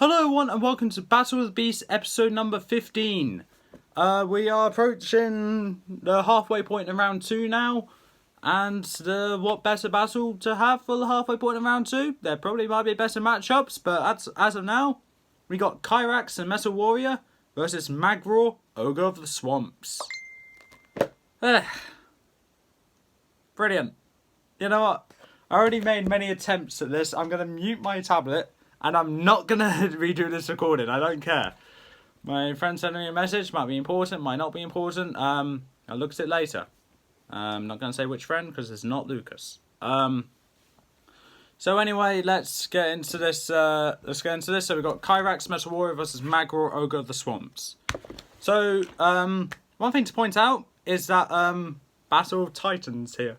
Hello everyone and welcome to Battle of the Beasts episode number 15. We are approaching the halfway point in round 2 now. And what better battle to have for the halfway point in round 2? There probably might be better matchups, but as of now, we got Kyrax and Metal Warrior versus Magror, Ogre of the Swamps. Brilliant. You know what? I already made many attempts at this. I'm going to mute my tablet. And I'm not going to redo this recording. I don't care. My friend sending me a message. Might be important. Might not be important. I'll look at it later. I'm not going to say which friend because it's not Lucas. So anyway, let's get into this. So we've got Kyrax, Metal Warrior versus Magror, Ogre of the Swamps. So one thing to point out is that Battle of Titans here.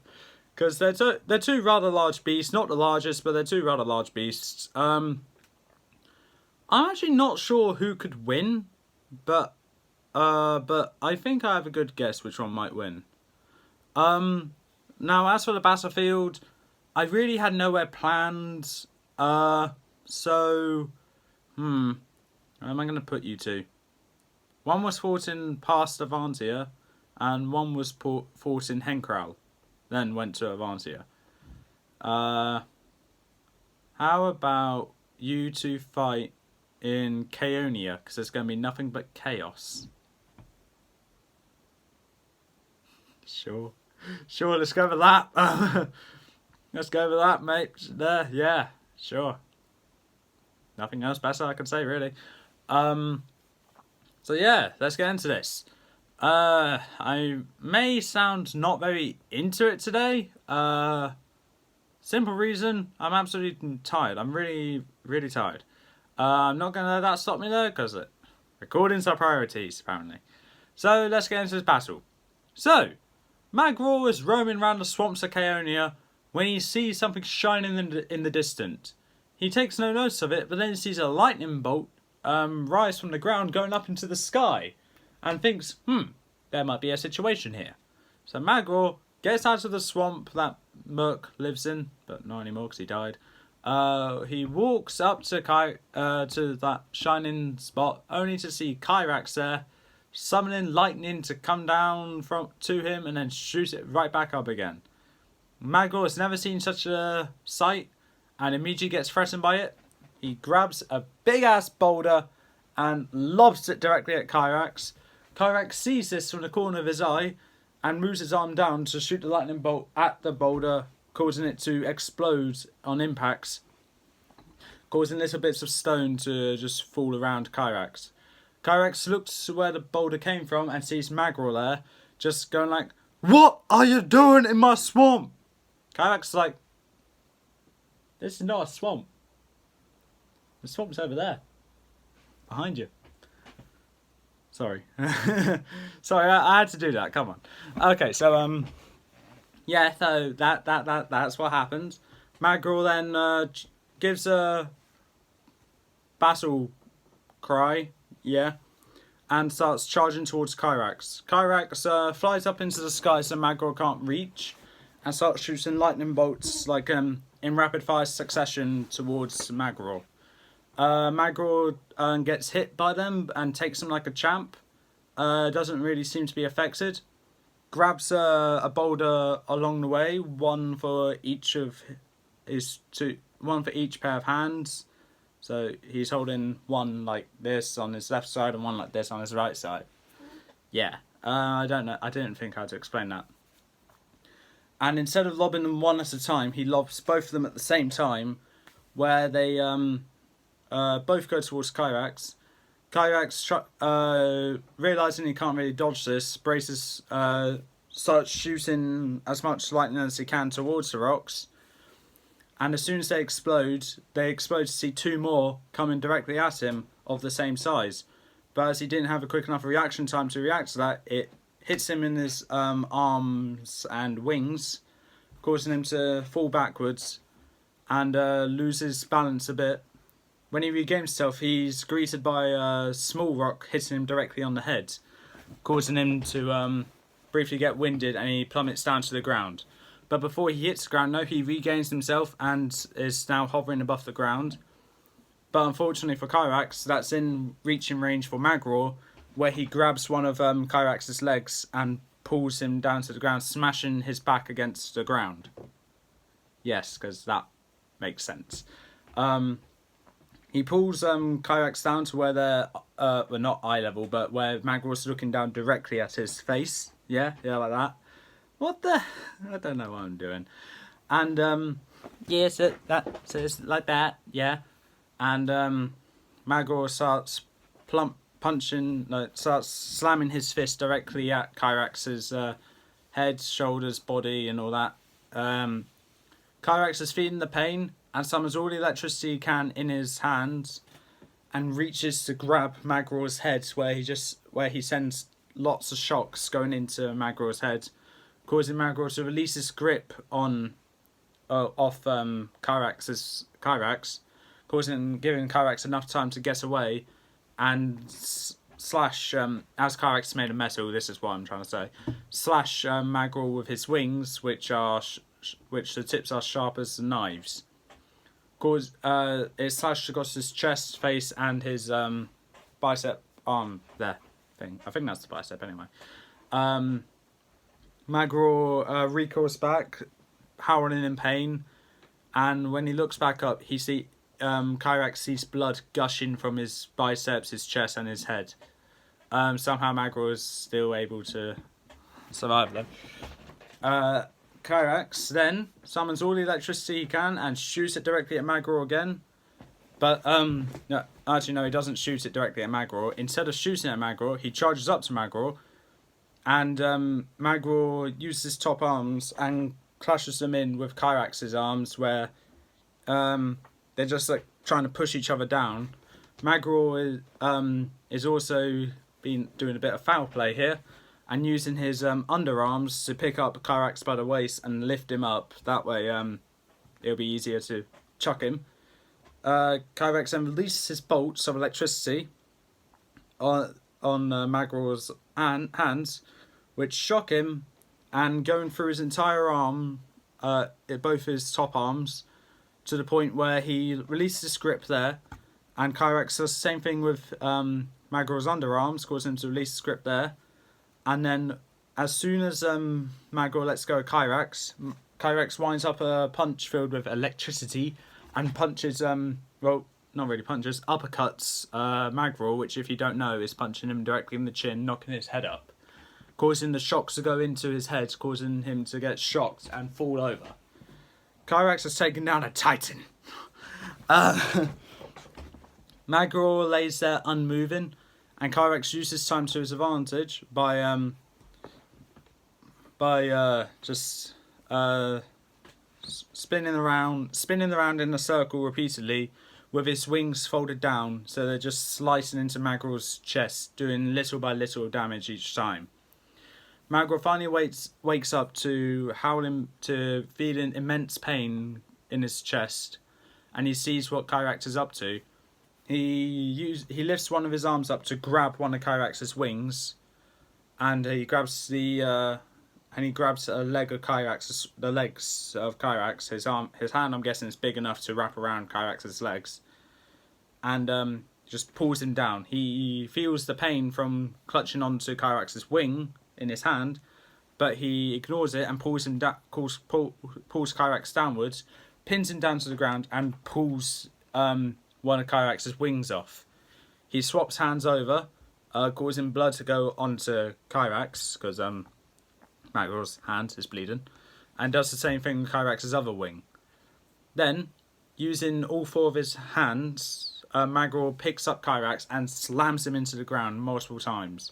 Because they're two rather large beasts. Not the largest, but they're two rather large beasts. I'm actually not sure who could win, but I think I have a good guess which one might win. Now as for the battlefield, I really had nowhere planned. Where am I going to put you two? One was fought in past Avantia, and one was fought in Henkral, then went to Avantia. How about you two fight in Chaonia, because there's going to be nothing but chaos. Sure, let's go with that. Let's go with that, mate. There, yeah, sure. Nothing else better I can say, really. So yeah, let's get into this. I may sound not very into it today. Simple reason, I'm absolutely tired. I'm really, really tired. I'm not going to let that stop me though, because recordings are priorities, apparently. So, let's get into this battle. So, Magror is roaming around the swamps of Chaonia when he sees something shining in the distance. He takes no notice of it, but then he sees a lightning bolt rise from the ground going up into the sky, and thinks, there might be a situation here. So Magror gets out of the swamp that Merc lives in, but not anymore because he died. He walks up to that shining spot, only to see Kyrax there, summoning lightning to come down to him and then shoot it right back up again. Magror has never seen such a sight and immediately gets threatened by it. He grabs a big ass boulder and lobs it directly at Kyrax. Kyrax sees this from the corner of his eye and moves his arm down to shoot the lightning bolt at the boulder, causing it to explode on impacts, causing little bits of stone to just fall around Kyrax. Kyrax looks to where the boulder came from and sees Magror there, just going like, "What are you doing in my swamp?" Kyrax is like, "This is not a swamp. The swamp's over there, behind you." Sorry. Sorry, I had to do that, come on. Okay, so, yeah, so that's what happens. Magror then gives a battle cry, yeah, and starts charging towards Kyrax. Kyrax flies up into the sky so Magror can't reach, and starts shooting lightning bolts like in rapid fire succession towards Magror. Magror gets hit by them and takes them like a champ. Doesn't really seem to be affected. Grabs a boulder along the way, one for each pair of hands. So he's holding one like this on his left side and one like this on his right side. Yeah, I don't know. I didn't think I had to explain that. And instead of lobbing them one at a time, he lobs both of them at the same time, where they both go towards Kyrax. Kyrax, realising he can't really dodge this, starts shooting as much lightning as he can towards the rocks. And as soon as they explode to see two more coming directly at him of the same size. But as he didn't have a quick enough reaction time to react to that, it hits him in his arms and wings, causing him to fall backwards and loses balance a bit. When he regains himself, he's greeted by a small rock hitting him directly on the head, causing him to briefly get winded, and he plummets down to the ground. But before he hits the ground, he regains himself and is now hovering above the ground. But unfortunately for Kyrax, that's in reaching range for Magror, where he grabs one of Kyrax's legs and pulls him down to the ground, smashing his back against the ground. Yes, because that makes sense. He pulls Kyrax down to where they're, well, not eye level, but where Magror's looking down directly at his face. Yeah, like that. What the? I don't know what I'm doing. And, yeah, so it's like that, yeah. And Magror starts starts slamming his fist directly at Kyrax's head, shoulders, body, and all that. Kyrax is feeling the pain and summons all the electricity he can in his hands, and reaches to grab Magror's head, where he sends lots of shocks going into Magror's head, causing Magror to release his grip on off Kyrax, giving Kyrax enough time to get away, and slash as Kyrax is made of metal. This is what I'm trying to say. Slash Magror with his wings, which the tips are sharp as knives. It slashed across his chest, face, and his bicep arm there thing. I think that's the bicep anyway. Magror recoils back, howling in pain, and when he looks back up, Kyrax sees blood gushing from his biceps, his chest, and his head. Somehow Magror is still able to survive them. Kyrax then summons all the electricity he can and shoots it directly at Magror again. But, no, actually no, he doesn't shoot it directly at Magror. Instead of shooting at Magror, he charges up to Magror, and Magror uses his top arms and clashes them in with Kyrax's arms, where they're just like trying to push each other down. Magror is also been doing a bit of foul play here, and using his underarms to pick up Kyrax by the waist and lift him up. That way it'll be easier to chuck him. Kyrax then releases his bolts of electricity on Magror's hands, which shock him, and going through his entire arm, both his top arms, to the point where he releases his grip there, and Kyrax does the same thing with Magror's underarms, causing him to release his grip there. And then, as soon as Magror lets go of Kyrax, Kyrax winds up a punch filled with electricity and punches, well, not really punches, uppercuts Magror, which, if you don't know, is punching him directly in the chin, knocking his head up, causing the shocks to go into his head, causing him to get shocked and fall over. Kyrax has taken down a titan. Magror lays there unmoving, and Kyrax uses time to his advantage by just spinning around in a circle repeatedly with his wings folded down, so they're just slicing into Magror's chest, doing little by little damage each time. Magror finally wakes up to feeling immense pain in his chest, and he sees what Kyrax is up to. He lifts one of his arms up to grab one of Kyrax's wings, and he grabs a leg of Kyrax, the legs of Kyrax. His hand, I'm guessing, is big enough to wrap around Kyrax's legs, and just pulls him down. He feels the pain from clutching onto Kyrax's wing in his hand, but he ignores it and pulls Kyrax downwards, pins him down to the ground, and pulls one of Kyrax's wings off. He swaps hands over, causing blood to go onto Kyrax, because Magror's hand is bleeding, and does the same thing with Kyrax's other wing. Then, using all four of his hands, Magror picks up Kyrax and slams him into the ground multiple times,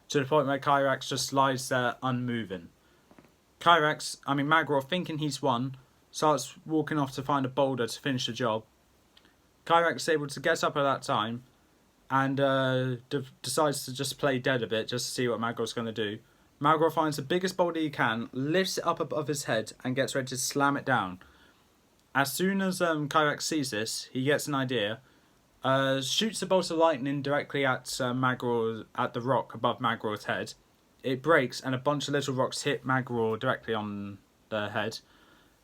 to the point where Kyrax just lies there unmoving. Magror, thinking he's won, starts walking off to find a boulder to finish the job. Kyrax is able to get up at that time, and decides to just play dead a bit, just to see what Magror's going to do. Magror finds the biggest boulder he can, lifts it up above his head, and gets ready to slam it down. As soon as Kyrax sees this, he gets an idea, shoots a bolt of lightning directly at the rock above Magror's head. It breaks, and a bunch of little rocks hit Magror directly on the head.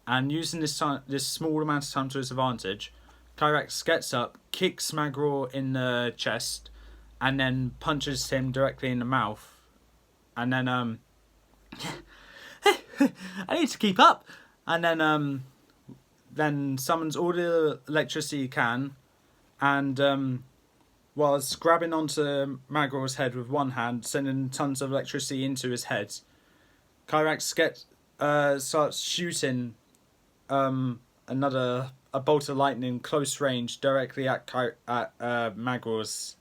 And using this small amount of time to his advantage, Kyrax gets up, kicks Magror in the chest, and then punches him directly in the mouth. And then, I need to keep up. And then summons all the electricity he can, and was grabbing onto Magror's head with one hand, sending tons of electricity into his head. Kyrax starts shooting a bolt of lightning close range directly at Magror's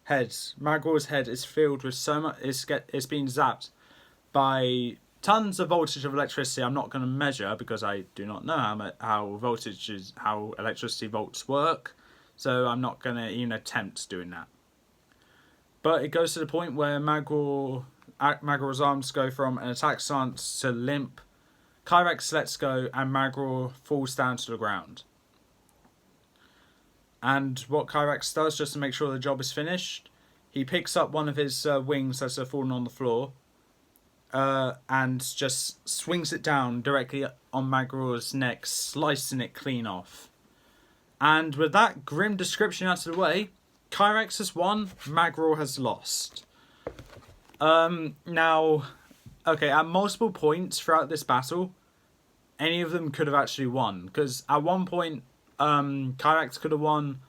head. Magror's head is filled with so much. It's being zapped by tons of voltage of electricity. I'm not going to measure because I do not know how electricity volts work. So I'm not going to even attempt doing that. But it goes to the point where Magror's arms go from an attack stance to limp. Kyrax lets go and Magror falls down to the ground. And what Kyrax does, just to make sure the job is finished, he picks up one of his wings as they're falling on the floor, and just swings it down directly on Magror's neck, slicing it clean off. And with that grim description out of the way, Kyrax has won, Magror has lost. Now, okay, at multiple points throughout this battle, any of them could have actually won. Because at one point, Kyrax could have won,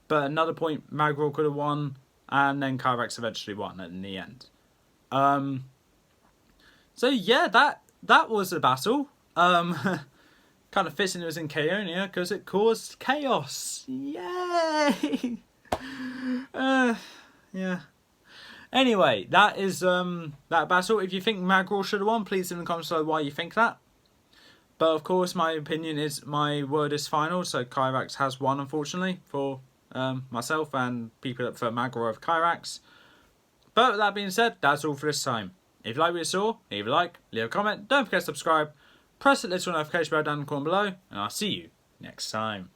but at another point, Magror could have won, and then Kyrax eventually won in the end. So yeah, that was a battle. Kind of fitting it was in Chaonia because it caused chaos. Yay! Yeah. Anyway, that is that battle. If you think Magror should have won, please in the comments below why you think that. But of course, my opinion is my word is final. So Kyrax has won, unfortunately, for myself and people that prefer Magror over Kyrax. But with that being said, that's all for this time. If you like what you saw, leave a like, leave a comment, don't forget to subscribe, press the little notification bell down in the corner below, and I'll see you next time.